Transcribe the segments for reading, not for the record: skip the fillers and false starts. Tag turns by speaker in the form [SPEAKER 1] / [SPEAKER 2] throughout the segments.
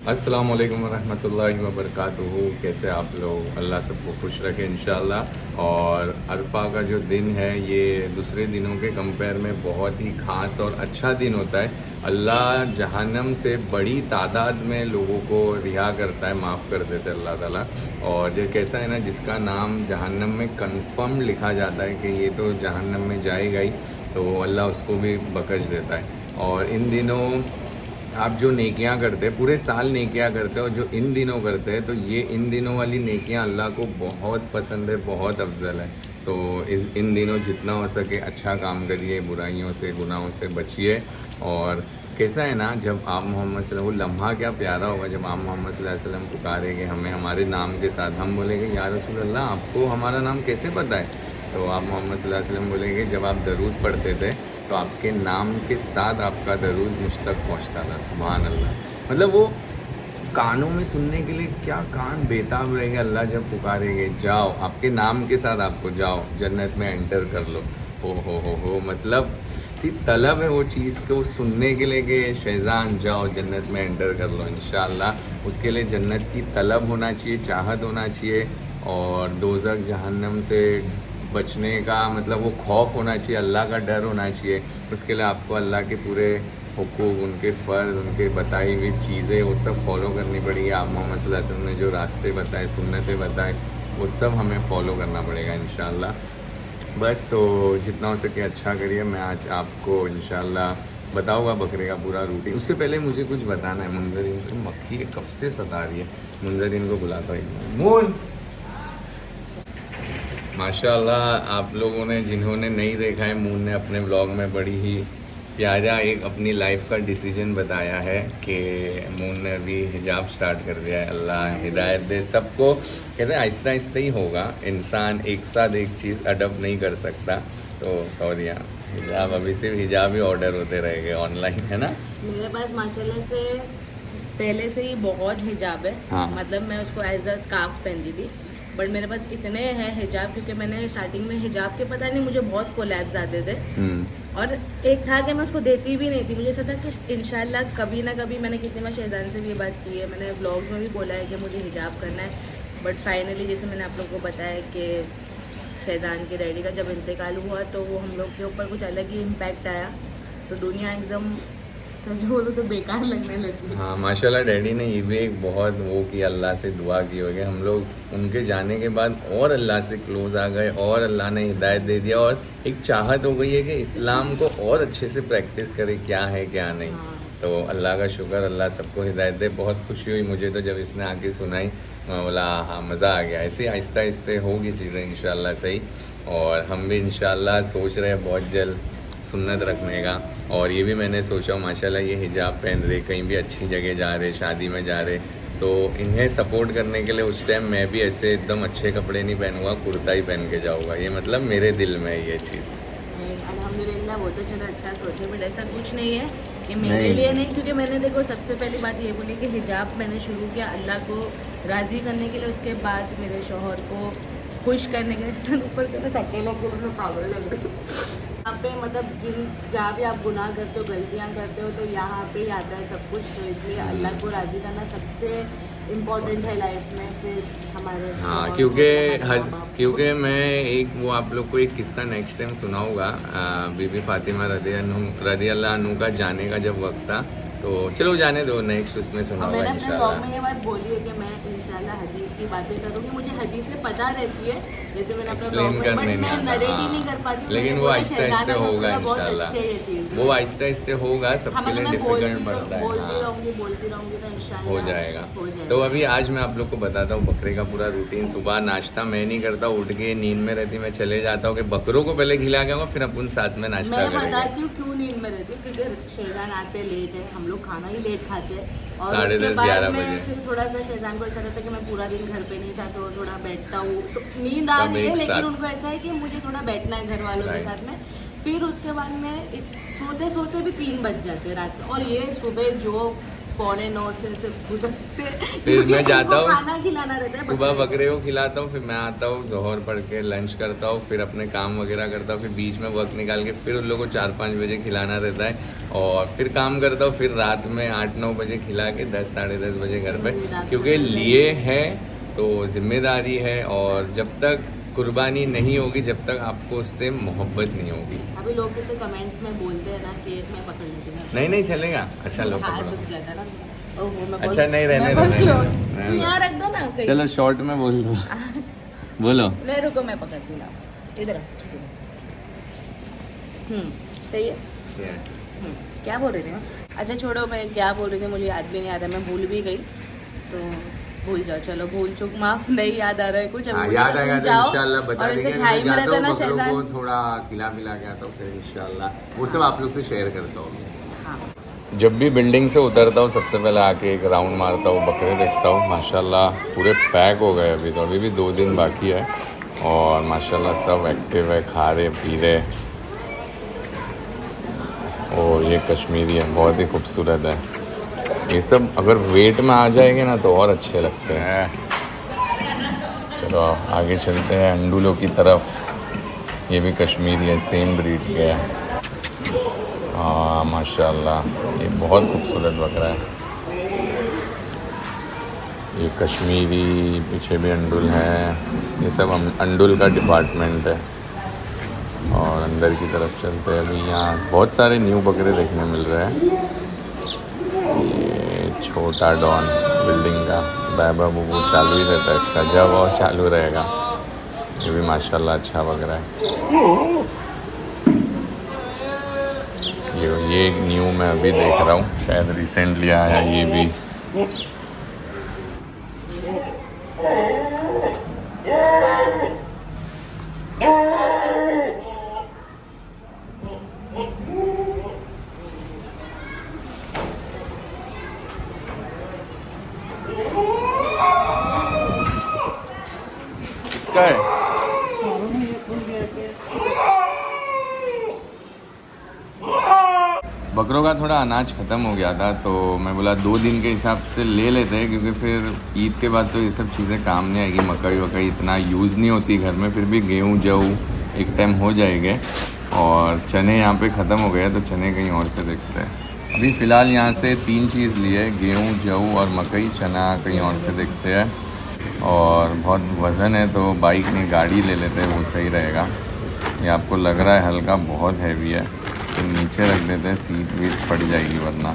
[SPEAKER 1] अस्सलाम वालेकुम रहमतुल्लाहि व बरकातुहू। कैसे आप लोग? अल्लाह सबको खुश रखे इंशाअल्लाह। और अरफा का जो दिन है ये दूसरे दिनों के कंपेयर में बहुत ही ख़ास और अच्छा दिन होता है। अल्लाह जहन्नम से बड़ी तादाद में लोगों को रिहा करता है, माफ़ कर देते हैं अल्लाह ताला। और ये कैसा है ना, जिसका नाम जहन्नम में कंफर्म लिखा जाता है कि ये तो जहन्नम में जाएगा ही, तो अल्लाह उसको भी बख्श देता है। और इन दिनों आप जो नेकियां करते हैं, पूरे साल नेकियां करते हो, जो इन दिनों करते हैं, तो ये इन दिनों वाली नेकियां अल्लाह को बहुत पसंद है, बहुत अफजल है। तो इन दिनों जितना हो सके अच्छा काम करिए, बुराइयों से गुनाहों से बचिए। और कैसा है ना, जब आप मोहम्मद सल्लल्लाहु अलैहि वसल्लम, वो लम्हा क्या प्यारा होगा जब आप मोहम्मद सल्लल्लाहु अलैहि वसल्लम पुकारेंगे हमें हमारे नाम के साथ। हम बोलेंगे या रसूल अल्लाह, आपको हमारा नाम कैसे पता है? तो आप मोहम्मद सल्लल्लाहु अलैहि वसल्लम बोलेंगे जब आप दरूद पढ़ते थे तो आपके नाम के साथ आपका दरूद मुझ तक पहुँचता था। सुभान अल्लाह। मतलब वो कानों में सुनने के लिए क्या कान बेताब रहेंगे। अल्लाह जब पुकारेंगे जाओ, आपके नाम के साथ आपको जाओ जन्नत में एंटर कर लो। हो मतलब सी तलब है वो चीज़ को सुनने के लिए कि शहजान जाओ जन्नत में एंटर कर लो इंशाअल्लाह। उसके लिए जन्नत की तलब होना चाहिए, चाहत होना चाहिए। और दोज़ख जहन्नम से बचने का मतलब वो खौफ होना चाहिए, अल्लाह का डर होना चाहिए। उसके लिए आपको अल्लाह के पूरे हुकूक, उनके फ़र्ज़, उनके बताई हुई चीज़ें वो सब फॉलो करनी पड़ेगी। आप मोहम्मद सल्लल्लाहु अलैहि वसल्लम ने जो रास्ते बताए, सुन्नतें बताए, वो सब हमें फॉलो करना पड़ेगा इंशाअल्लाह। बस तो जितना हो सके अच्छा करिए। मैं आज आपको इंशाअल्लाह बताऊँगा बकरे का पूरा रूटीन। उससे पहले मुझे कुछ बताना है। मुंजरीन को मक्खी कब से सता रही है, मुंजरीन को बुलाता हूँ। मून माशाल्लाह, आप लोगों ने जिन्होंने नहीं देखा है, मून ने अपने ब्लॉग में बड़ी ही प्यारा एक अपनी लाइफ का डिसीजन बताया है कि मून ने अभी हिजाब स्टार्ट कर दिया है। अल्लाह हिदायत दे सबको। कहते हैं आहिस्ता आहिस्ता ही होगा, इंसान एक साथ एक चीज़ अडप्ट नहीं कर सकता। तो सॉरी यार, हिजाब अभी सिर्फ हिजाब ही ऑर्डर होते रहेंगे ऑनलाइन, है ना?
[SPEAKER 2] मेरे पास माशाल्लाह से पहले से ही बहुत हिजाब है।
[SPEAKER 1] हाँ।
[SPEAKER 2] मतलब मैं उसको एज अ स्कार्फ पहनती थी, बट मेरे पास इतने हैं हिजाब क्योंकि मैंने स्टार्टिंग में हिजाब के पता नहीं मुझे बहुत कोलैब्स आते थे। और एक था कि मैं उसको देती भी नहीं थी। मुझे ऐसा था कि इंशाल्लाह कभी ना कभी, मैंने कितनी बार शहजान से भी ये बात की है, मैंने व्लॉग्स में भी बोला है कि मुझे हिजाब करना है। बट फाइनली जैसे मैंने आप लोगों को बताया कि शहजान की डैडी का जब इंतकाल हुआ तो वो हम लोग के ऊपर कुछ अलग ही इम्पैक्ट आया। तो दुनिया एकदम सच बोलो तो बेकार लगने लगी।
[SPEAKER 1] हाँ माशाल्लाह, डैडी ने ये भी एक बहुत वो की, अल्लाह से दुआ की होगी। हम लोग उनके जाने के बाद और अल्लाह से क्लोज आ गए और अल्लाह ने हिदायत दे दिया। और एक चाहत हो गई है कि इस्लाम को और अच्छे से प्रैक्टिस करें, क्या है क्या नहीं।
[SPEAKER 2] हाँ।
[SPEAKER 1] तो अल्लाह का शुक्र, अल्लाह सबको हिदायत दे। बहुत खुशी हुई मुझे तो जब इसने आके सुनाई। मैं बोला हाँ मज़ा आ गया। ऐसे आहिस्ता आहिस्ता होगी चीज़ें इंशाल्लाह सही। और हम भी इंशाल्लाह सोच रहे हैं बहुत जल्द सुन्नत रखने का। और ये भी मैंने सोचा माशाल्लाह, ये हिजाब पहन रहे, कहीं भी अच्छी जगह जा रहे, शादी में जा रहे, तो इन्हें सपोर्ट करने के लिए उस टाइम मैं भी ऐसे एकदम अच्छे कपड़े नहीं पहनूंगा, कुर्ता ही पहन के जाऊँगा। ये मतलब मेरे दिल में है ये चीज़।
[SPEAKER 2] अल्हम्दुलिल्लाह, वो तो चलो अच्छा सोचे, बट ऐसा कुछ नहीं है कि मेरे
[SPEAKER 1] नहीं।
[SPEAKER 2] लिए नहीं। क्योंकि मैंने देखो सबसे पहली बात ये बोली कि हिजाब मैंने शुरू किया अल्लाह को राज़ी करने के लिए, उसके बाद मेरे शौहर को खुश करने के लिए। ऊपर के अकेले के पागल लग रहे यहाँ पे, मतलब जहाँ भी आप गुनाह करते हो, गलतियाँ करते हो, तो यहाँ पे ही आता है सब कुछ। तो इसलिए अल्लाह को राज़ी करना सबसे इम्पोर्टेंट है लाइफ में। फिर हमारे
[SPEAKER 1] हाँ, क्योंकि मैं एक वो आप लोग को एक किस्सा नेक्स्ट टाइम सुनाऊंगा। बीबी फातिमा रदी अल्लाह अन्हु का जाने का जब वक्त था, तो चलो जाने दो, नेक्स्ट उसमें सुनाऊंगा
[SPEAKER 2] मैंने अपने ब्लॉग
[SPEAKER 1] इंशाल्लाह।
[SPEAKER 2] में ये बात बोली है कि मैं इंशाल्लाह हदीस की बातें करूँगी। मुझे हदीसें पता रहती है, जैसे मैंने अपने ब्लॉग
[SPEAKER 1] एक्सप्लेन
[SPEAKER 2] में,
[SPEAKER 1] करने
[SPEAKER 2] बट मैं
[SPEAKER 1] नहीं
[SPEAKER 2] नरेट ही
[SPEAKER 1] आता।
[SPEAKER 2] नहीं कर पाती हूँ।
[SPEAKER 1] लेकिन वो आहिस्ता आहिस्ता होगा इंशाल्लाह।
[SPEAKER 2] अच्छी है ये चीज़।
[SPEAKER 1] वो आहिस्ता आहिस्ता होगा, सबके लिए
[SPEAKER 2] मैं
[SPEAKER 1] डिफिकल्ट पड़ता है।
[SPEAKER 2] बोलती
[SPEAKER 1] हाँ,
[SPEAKER 2] रहूँगी तो इंशाल्लाह
[SPEAKER 1] हो जाएगा।
[SPEAKER 2] हो जाएगा।
[SPEAKER 1] तो अभी आज मैं आप लोग को बताता हूँ बकरे का पूरा रूटीन। सुबह नाश्ता मैं नहीं करता, उठ के नींद में रहती मैं चले जाता हूँ कि बकरों को पहले खिला के आऊँगा, फिर अपन साथ में नाश्ता
[SPEAKER 2] मैं
[SPEAKER 1] करेंगे।
[SPEAKER 2] बताती हूँ क्यों नींद में रहती हूँ, क्योंकि शहजान आते लेट है, हम लोग खाना ही लेट खाते हैं। और
[SPEAKER 1] 10:30
[SPEAKER 2] उसके बाद
[SPEAKER 1] 11
[SPEAKER 2] मैं
[SPEAKER 1] बजे।
[SPEAKER 2] फिर थोड़ा सा शहजान को ऐसा रहता है कि मैं पूरा दिन घर पे नहीं था, तो थोड़ा बैठता हूँ। नींद आ रही है, लेकिन उनको ऐसा है कि मुझे थोड़ा बैठना है घर वालों के साथ में। फिर उसके बाद में सोते सोते भी 3 बज जाते हैं रात में। और ये सुबह जो 9:45 से भुगतते।
[SPEAKER 1] फिर मैं जाता हूँ,
[SPEAKER 2] खाना खिलाना रहता है
[SPEAKER 1] सुबह
[SPEAKER 2] बकरे
[SPEAKER 1] बकरे को खिलाता हूँ, फिर मैं आता हूँ जोहर पढ़ के लंच करता हूँ, फिर अपने काम वगैरह करता हूँ, फिर बीच में वक्त निकाल के फिर उन लोगों को 4-5 बजे खिलाना रहता है और फिर काम करता हूँ, फिर रात में 8-9 बजे खिला के 10 साढ़े 10 बजे घर पे, क्योंकि लिए है तो जिम्मेदारी है और जब तक कुर्बानी नहीं होगी जब तक आपको उससे मोहब्बत नहीं होगी।
[SPEAKER 2] अभी लोग जैसे कमेंट में बोलते हैं ना कि मैं पकड़ लेती हूँ,
[SPEAKER 1] नहीं नहीं चलेगा, अच्छा लो
[SPEAKER 2] हाथ
[SPEAKER 1] पकड़ो।
[SPEAKER 2] दुख जाता है ना। ओहो, मैं
[SPEAKER 1] अच्छा नहीं रहने
[SPEAKER 2] मैं
[SPEAKER 1] दो,
[SPEAKER 2] बोल
[SPEAKER 1] रहने
[SPEAKER 2] लो।
[SPEAKER 1] दो, रहने
[SPEAKER 2] तुम
[SPEAKER 1] दो।
[SPEAKER 2] यहाँ रख दो ना कहीं।
[SPEAKER 1] चलो शॉर्ट में बोल दो, बोलो।
[SPEAKER 2] नहीं रुको, मैं पकड़ती हूँ ना, इधर आओ। सही है।
[SPEAKER 1] Yes.
[SPEAKER 2] क्या बोल रही थी मैं? अच्छा छोड़ो, मैं क्या बोल रही थी मुझे याद भी नहीं आ रहा, मैं भूल भी गई, तो भूल जाओ, चलो भूल चूक माफ, नहीं याद आ रहा है कुछ।
[SPEAKER 1] हाँ,
[SPEAKER 2] अभी
[SPEAKER 1] याद
[SPEAKER 2] तुम
[SPEAKER 1] आएगा तो
[SPEAKER 2] जाओ
[SPEAKER 1] इंशाल्लाह बता
[SPEAKER 2] और
[SPEAKER 1] देंगे।
[SPEAKER 2] ऐसे
[SPEAKER 1] मैं
[SPEAKER 2] खाई में
[SPEAKER 1] जाता
[SPEAKER 2] रहता
[SPEAKER 1] हूँ
[SPEAKER 2] ना
[SPEAKER 1] बकरों को
[SPEAKER 2] शहजाद।
[SPEAKER 1] थोड़ा खिला पिला के आता हूँ, फिर इंशाल्लाह वो सब आप लोग से शेयर करता हूँ।
[SPEAKER 2] हाँ
[SPEAKER 1] जब भी बिल्डिंग से उतरता हूँ सबसे पहले आके एक राउंड मारता हूँ, बकरे देखता हूँ। माशाल्लाह पूरे पैक हो गए अभी तो, अभी भी 2 दिन बाकी है और माशाल्लाह सब एक्टिव है, खा रहे पी रहे। और ये कश्मीरी है, बहुत ही खूबसूरत है। ये सब अगर वेट में आ जाएंगे ना तो और अच्छे लगते हैं। चलो आगे चलते हैं अंडुलों की तरफ। ये भी कश्मीरी है, सेम ब्रीड के है। हाँ माशाल्लाह ये बहुत खूबसूरत बकरा है। ये कश्मीरी, पीछे भी अंडुल है। ये सब अंडुल का डिपार्टमेंट है। और अंदर की तरफ चलते हैं। अभी यहाँ बहुत सारे न्यू बकरे देखने मिल रहे हैं। ये छोटा डॉन बिल्डिंग का बैबा बुबू चालू ही रहता है इसका, जब और चालू रहेगा। ये भी माशाल्लाह अच्छा बकरा है। ये एक न्यू मैं अभी देख रहा हूँ, शायद रिसेंटली आया ये भी। किसका है? बकरों का थोड़ा अनाज ख़त्म हो गया था तो मैं बोला 2 दिन के हिसाब से ले लेते हैं, क्योंकि फिर ईद के बाद तो ये सब चीज़ें काम नहीं आएगी। मकई वकई इतना यूज़ नहीं होती घर में, फिर भी गेहूँ जऊ एक टाइम हो जाएंगे। और चने यहाँ पे ख़त्म हो गए तो चने कहीं और से देखते हैं। अभी फ़िलहाल यहाँ से 3 चीज़ लिए, गेहूँ जऊ और मकई। चना कहीं और से देखते हैं। और बहुत वज़न है तो बाइक नहीं गाड़ी ले लेते हैं, वो सही रहेगा। ये आपको लग रहा है हल्का, बहुत हैवी है तो नीचे रख देते हैं, सीट वीट फट जाएगी वरना।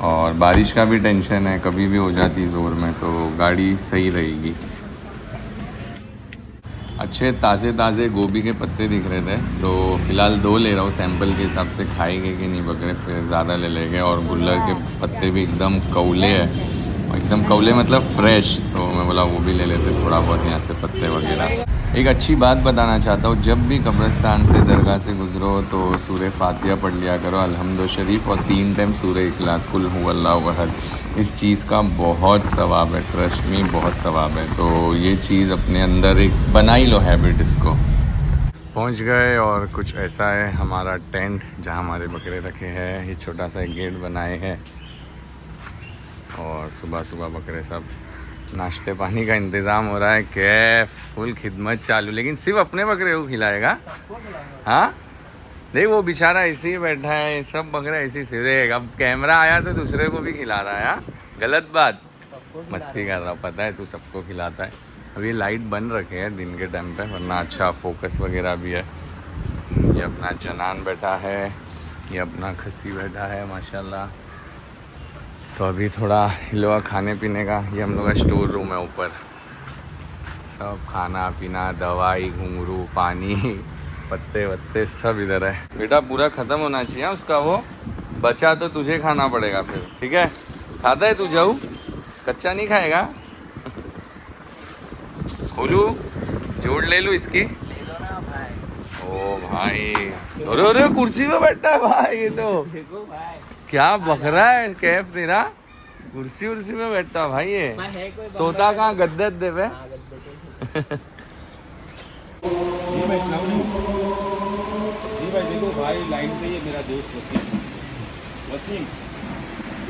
[SPEAKER 1] और बारिश का भी टेंशन है, कभी भी हो जाती ज़ोर में, तो गाड़ी सही रहेगी। अच्छे ताज़े ताज़े गोभी के पत्ते दिख रहे थे तो फ़िलहाल 2 ले रहा हूँ, सैंपल के हिसाब से खाएंगे कि नहीं बकरे, फिर ज़्यादा ले लेंगे। और गुल्लर के पत्ते भी एकदम कौले हैं, एकदम कौले मतलब फ्रेश, तो मैं बोला वो भी ले लेते थोड़ा बहुत यहाँ से पत्ते वगैरह। एक अच्छी बात बताना चाहता हूँ, जब भी कब्रिस्तान से दरगाह से गुजरो तो सूरह फातिहा पढ़ लिया करो, अल्हम्दुलिल्लाह शरीफ, और 3 टाइम सूरह इखलास, कुल हुवल्लाहु अहद। इस चीज़ का बहुत सवाब है, ट्रस्ट में बहुत सवाब है। तो ये चीज़ अपने अंदर एक बना ही लो हैबिट इसको। पहुँच गए और कुछ ऐसा है हमारा टेंट जहाँ हमारे बकरे रखे हैं। ये छोटा सा एक गेट बनाए हैं और सुबह सुबह बकरे सब नाश्ते पानी का इंतज़ाम हो रहा है। कैफ फुल खिदमत चालू, लेकिन सिर्फ अपने बकरे को खिलाएगा। हाँ देख वो बेचारा ऐसे ही बैठा है, सब बकरे ऐसे ही सिर्फ। अब कैमरा आया तो दूसरे को भी खिला रहा है। हाँ? गलत बात, मस्ती कर रहा, पता है तू सबको खिलाता है। अभी लाइट बंद रखे हैं दिन के टाइम पे, वरना अच्छा फोकस वगैरह भी है। ये अपना जनान बैठा है, ये अपना खस्सी बैठा है माशाल्लाह। तो अभी थोड़ा हिलवा खाने पीने का, ये हम लोग का स्टोर रूम है ऊपर। सब खाना पीना, दवाई, घुंघरू, पानी, पत्ते वत्ते सब इधर है। बेटा पूरा ख़त्म होना चाहिए उसका, वो बचा तो तुझे खाना पड़ेगा फिर, ठीक है? खाता है तू जाऊ, कच्चा नहीं खाएगा। खोलू, जोड़ ले लूँ इसकी। ओ भाई, अरे अरे कुर्सी पे बैठा है भाई, ये तो क्या बकरा है कैफ तेरा, कुर्सी उर्सी में बैठता भाई। ये सोता कहाँ, गद्दे दे पे।
[SPEAKER 3] जी भाई देखो भाई, लाइन पे ये मेरा दोस्त वसीम,
[SPEAKER 1] बस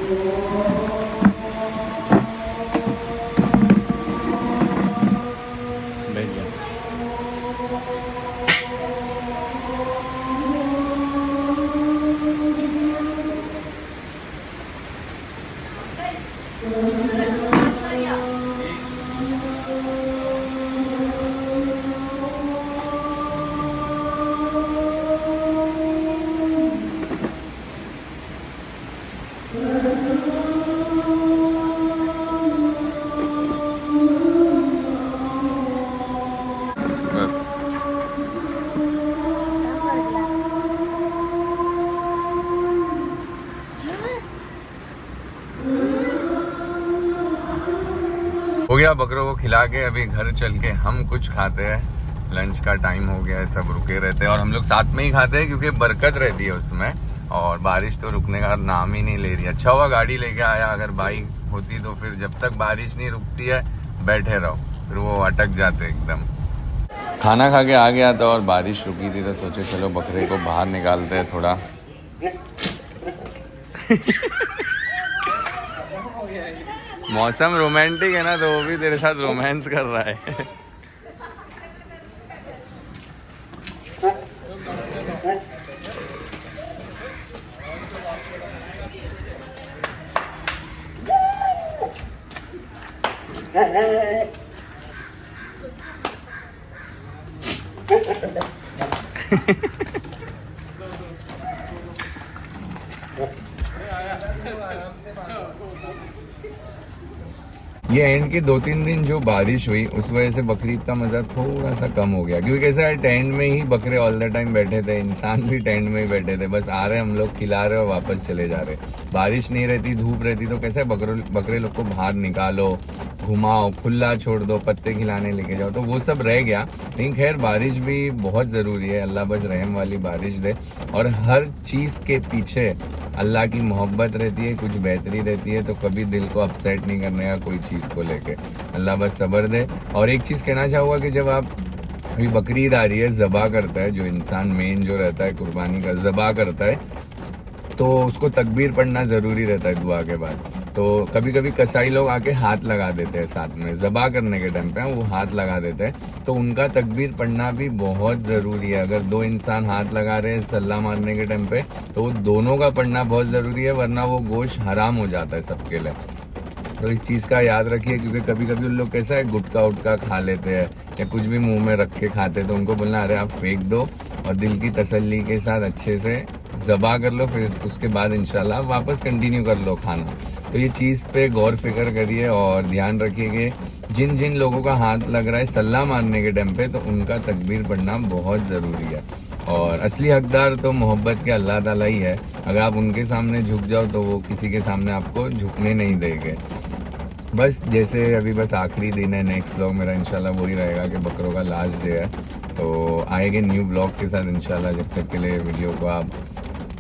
[SPEAKER 1] हो गया बकरों को खिला के। अभी घर चल के हम कुछ खाते हैं। लंच का टाइम हो गया है, सब रुके रहते हैं और हम लोग साथ में ही खाते हैं क्योंकि बरकत रहती है उसमें। और बारिश तो रुकने का नाम ही नहीं ले रही। अच्छा हुआ गाड़ी लेके आया, अगर बाइक होती तो फिर जब तक बारिश नहीं रुकती है बैठे रहो, फिर वो अटक जाते एकदम। खाना खा के आ गया था और बारिश रुकी थी तो सोचे चलो बकरे को बाहर निकालते हैं थोड़ा। मौसम रोमांटिक है ना, तो वो भी तेरे साथ रोमांस कर रहा है। ये एंड के 2-3 दिन जो बारिश हुई उस वजह से बकरीद का मजा थोड़ा सा कम हो गया, क्योंकि कैसा है टेंट में ही बकरे ऑल द टाइम बैठे थे, इंसान भी टेंट में ही बैठे थे, बस आ रहे हम लोग खिला रहे और वापस चले जा रहे। बारिश नहीं रहती, धूप रहती तो कैसा है बकरे लोग को बाहर निकालो, घुमाओ, खुला छोड़ दो, पत्ते खिलाने लेके जाओ, तो वो सब रह गया। लेकिन खैर बारिश भी बहुत जरूरी है, अल्लाह बस रहम वाली बारिश दे। और हर चीज के पीछे अल्लाह की मोहब्बत रहती है, कुछ बेहतरी रहती है, तो कभी दिल को अपसेट नहीं करने का कोई चीज को लेके। अल्लाह बस सब्र दे। और एक चीज कहना चाहूँगा कि जब आप अभी बकरीद आ रही है, ज़बा करता है जो इंसान, मेन जो रहता है कुर्बानी का, ज़बा करता है तो उसको तकबीर पढ़ना ज़रूरी रहता है दुआ के बाद। तो कभी कभी कसाई लोग आके हाथ लगा देते हैं साथ में, ज़बा करने के टाइम पे वो हाथ लगा देते हैं, तो उनका तकबीर पढ़ना भी बहुत ज़रूरी है। अगर 2 इंसान हाथ लगा रहे हैं सल्ला मारने के टाइम पे, तो वो दोनों का पढ़ना बहुत ज़रूरी है, वरना वो गोश्त हराम हो जाता है सबके लिए। तो इस चीज़ का याद रखिए, क्योंकि कभी कभी उन लोग कैसा है गुटका उटका खा लेते हैं या कुछ भी मुंह में रख के खाते हैं, तो उनको बोलना अरे आप फेंक दो और दिल की तसल्ली के साथ अच्छे से ज़बा कर लो, फिर उसके बाद इंशाल्लाह वापस कंटिन्यू कर लो खाना। तो ये चीज़ पे गौर फिक्र करिए और ध्यान रखिए कि जिन जिन लोगों का हाथ लग रहा है सल्ला मारने के टाइम पे, तो उनका तकबीर पढ़ना बहुत ज़रूरी है। और असली हकदार तो मोहब्बत के अल्लाह ताला ही है। अगर आप उनके सामने झुक जाओ तो वो किसी के सामने आपको झुकने नहीं देंगे। बस जैसे अभी बस आखिरी दिन है, नेक्स्ट ब्लॉग मेरा इंशाल्लाह वही रहेगा कि बकरों का लास्ट डे है, तो आएंगे न्यू ब्लॉग के साथ इंशाल्लाह। जब तक के लिए वीडियो को आप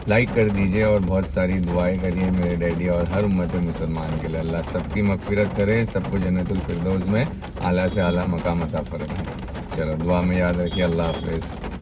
[SPEAKER 1] लाइक कर दीजिए और बहुत सारी दुआएं करिए मेरे डैडी और हर उम्मत मुसलमान के लिए। अल्लाह सबकी मगफिरत करे, सबको जन्नतुल फिरदौस में आला से आला मकाम अता फरमाए। चलो दुआ में याद रखिए। अल्लाह हाफिज़।